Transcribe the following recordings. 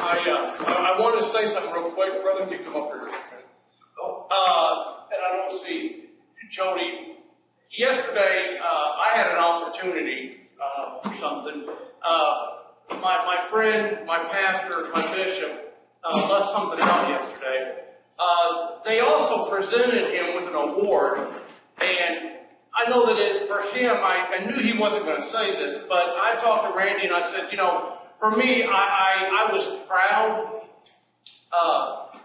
I wanted to say something real quick. Brother, you come up here. And I don't see Jody. Yesterday, I had an opportunity for something. My friend, my pastor, my bishop left something out yesterday. They also presented him with an award, and I know that for him, I knew he wasn't going to say this, but I talked to Randy and I said, you know, for me, I was proud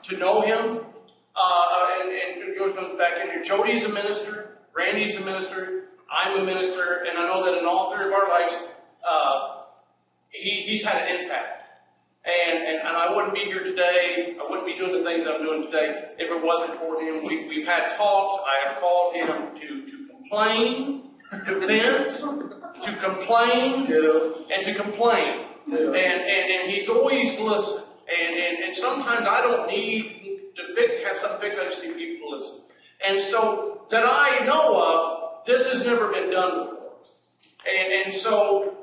to know him. And it goes back in here. Jody's a minister, Randy's a minister, I'm a minister, and I know that in all three of our lives, he's had an impact. And I wouldn't be here today, I wouldn't be doing the things I'm doing today if it wasn't for him. We've had talks. I have called him to complain, to vent, to complain, and to complain. And he's always listened. And sometimes I don't need to have something fixed, I just need people to listen. And so that I know of, this has never been done before. And so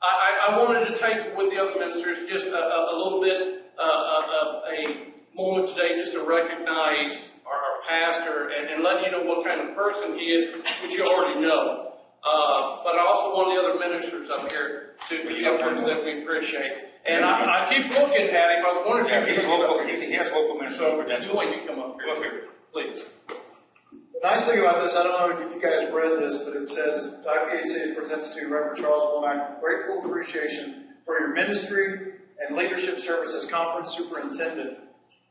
I wanted to take with the other ministers just a little bit of a moment today just to recognize our pastor and let you know what kind of person he is, which you already know. But I also want the other ministers up here to be up here that we appreciate. And I keep looking at him. I was wondering if he has local ministers. So, Joy, you come up here. Look here, please. The nice thing about this, I don't know if you guys read this, but it says, IPHC presents to Reverend Charles Womack grateful appreciation for your ministry and leadership service as conference superintendent.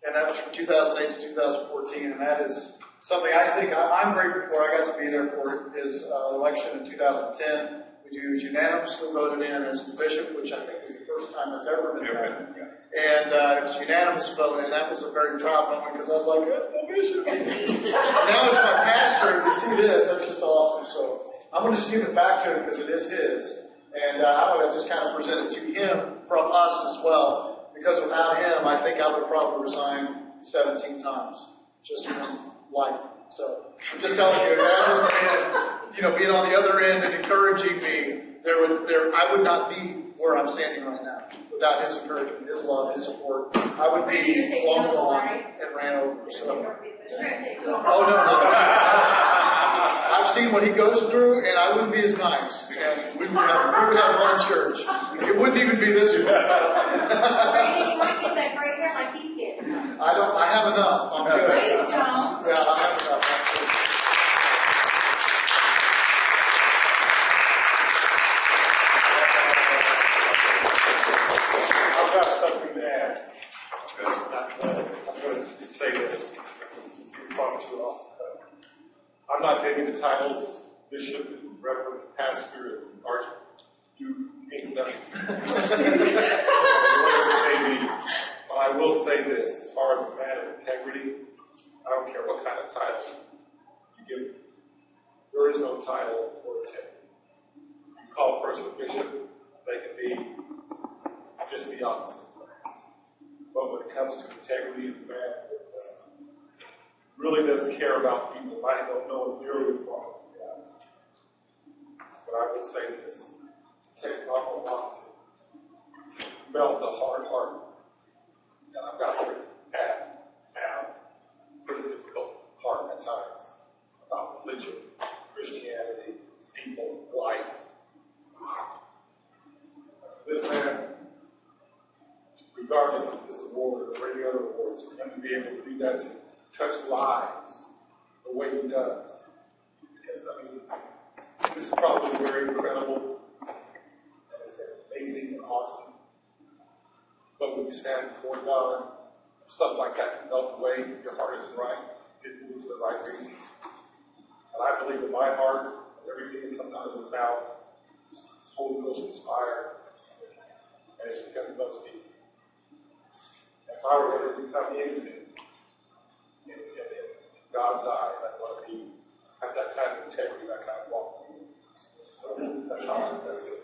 And that was from 2008 to 2014. And that is something I think I'm grateful for. I got to be there for his election in 2010. He was unanimously voted in as the bishop, which I think is the first time that's ever been done. And it was a unanimous vote, and that was a very proud moment because I was like, that's my bishop. Now it's my pastor, and to see this, that's just awesome. So I'm going to just give it back to him because it is his. And I want to just kind of present it to him from us as well. Because without him, I think I would probably resign 17 times just from life. So I'm just telling you, being on the other end and encouraging me, I would not be where I'm standing right now without his encouragement, his love, his support. I would be long gone and ran over. So, oh no, I've seen what he goes through, and I wouldn't be as nice. And we would have one church. It wouldn't even be this one. You might get that gray hair like he's getting. I have enough. I'm good. Yeah, I have enough. I've got something to add. I'm going to say this since you're talking too often. I'm not big into titles, bishop, and reverend, pastor, and archduke, means nothing. Whatever it may be. But I will say this, as far as a man of integrity, I don't care what kind of title you give me. There is no title for integrity. You call a person a bishop, they can be just the opposite. But when it comes to integrity, the man really does care about people. I don't know nearly as well as he does. But I will say this. It takes an awful lot to melt a hard heart. And I've got a pretty difficult heart at times about religion, Christianity, people, life. This man, regardless of this award or any other awards, for him to be able to do that, to touch lives the way he does. Because, this is probably very incredible, and amazing, and awesome. But when you stand before God, stuff like that can melt away if your heart isn't right, get moved for the right reasons. And I believe in my heart, everything that comes out of his mouth is Holy Ghost inspired, and it's because he loves people. If I were ever to become anything in God's eyes, I'd want to have that kind of integrity, that kind of walk. So that's it.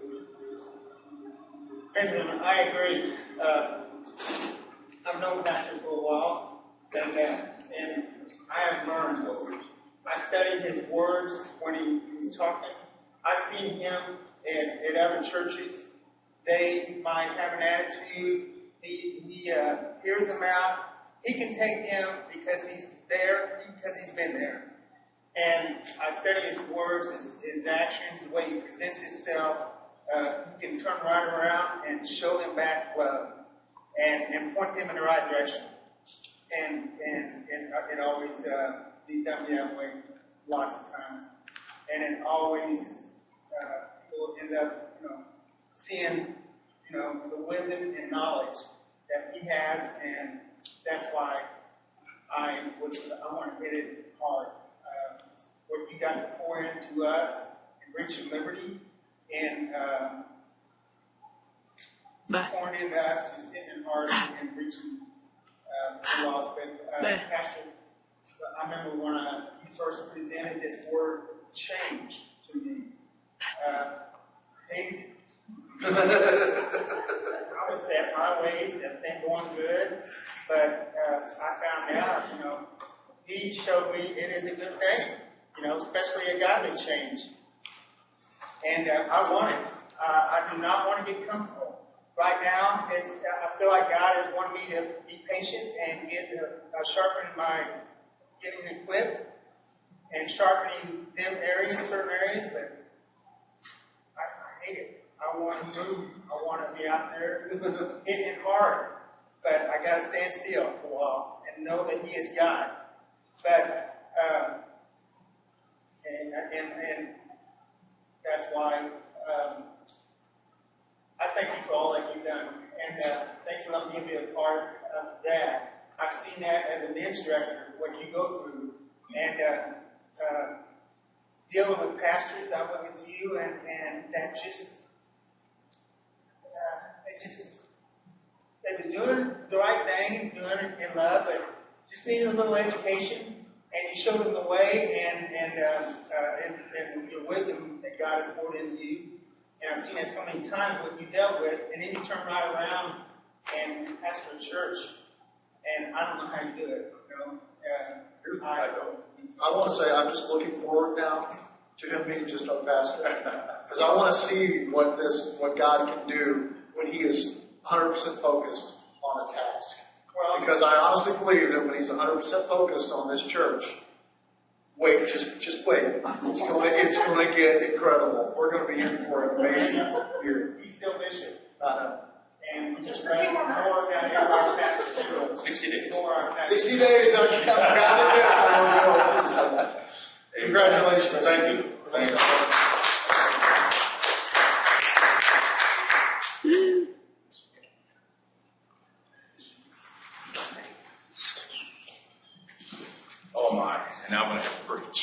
Amen. I agree. I've known Pastor for a while, and I have learned. I studied his words when he's talking. I've seen him at other churches. They might have an attitude He hears them out. He can take them because he's there, because he's been there. And I study his words, his actions, the way he presents himself. He can turn right around and show them back love and point them in the right direction. And it always, he's done me that way lots of times. And it always, people end up, seeing, the wisdom and knowledge that he has, and that's why I want to hit it hard. What you got to pour into us and Rich and Liberty, and pouring into us, just hitting it hard and reaching the lost. But Pastor, I remember when you first presented this word change to me. I was set my ways and been going good, but I found out, he showed me it is a good thing, especially a godly change. And I want it. I do not want to get comfortable. Right now, I feel like God is wanting me to be patient and getting equipped and sharpening them areas, certain areas, but I hate it. I want to move. I want to be out there hitting it hard. But I got to stand still for a while and know that He is God. But, and that's why I thank you for all that you've done. And thanks for letting me be a part of that. I've seen that as a men's director, what you go through. And dealing with pastors, I went with you, and that they was doing the right thing and doing it in love, but just needed a little education, and you showed them the way and your wisdom that God has poured into you. And I've seen that so many times what you dealt with, and then you turn right around and you pastor a church, and I don't know how you do it. I want to say I'm just looking forward now to him being just our pastor, because I want to see what God can do when he is 100% focused on a task. Well, Because I honestly believe that when he's 100% focused on this church, wait, just wait. It's going to get incredible. We're going to be in for an amazing year. he's still bishop. I know. And just for 2 more down here, our pastor. 60 days. 60 days, I've got it. So, congratulations. Thank you. Thank you. Oh my, and now I'm going to have to preach.